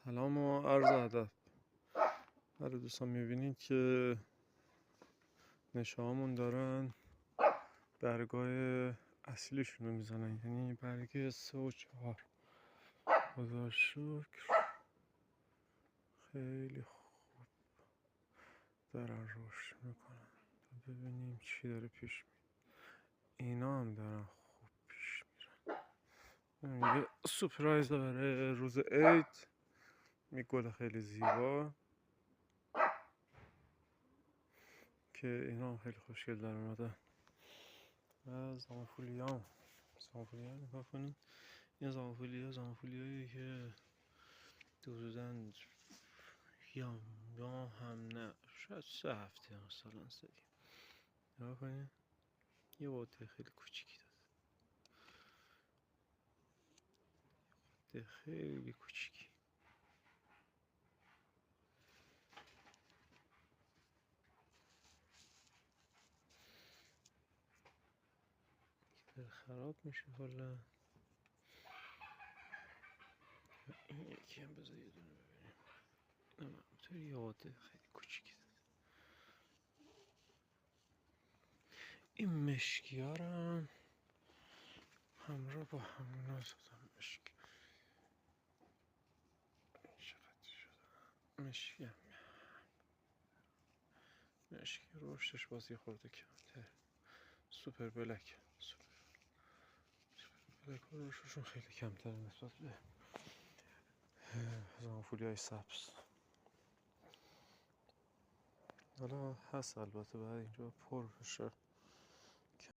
سلام و عرض ادب. برای دوستان میبینید که نشامون دارن برگای اصلیشون رو میزنن، یعنی برگه 3 و 4. خدا شکر خیلی خوب دارن رشد میکنن. تا ببینیم چی داره پیش میره. اینا هم دارن خوب پیش میرن. یه سپرایز برای روز عید، یه گل خیلی زیبا که اینا هم خیلی خوشگل در اومدن. و زامفولیا نگاه کنید. این زامفولیایی که حدوداً یا هم نه شاید 3 هفته مثلا زدیم. نگاه کنید یه واده خیلی کوچیکی داده، خیلی کوچیکی. داره خراب میشه حالا. این یکی هم بذار یه دونه ببینیم. نه همونطور یه واده خیلی کوچیکی داده. این مشکی ها رو هم همراه با همونا زدم. مشکی چقدر شده مشکی هم مشکی رشدش باز یه خورده کمتر. سوپر بلک رشدشون خیلی کمتر نسبت به زامفولیای سبز. حالا هست البته بعد اینجا پر بشه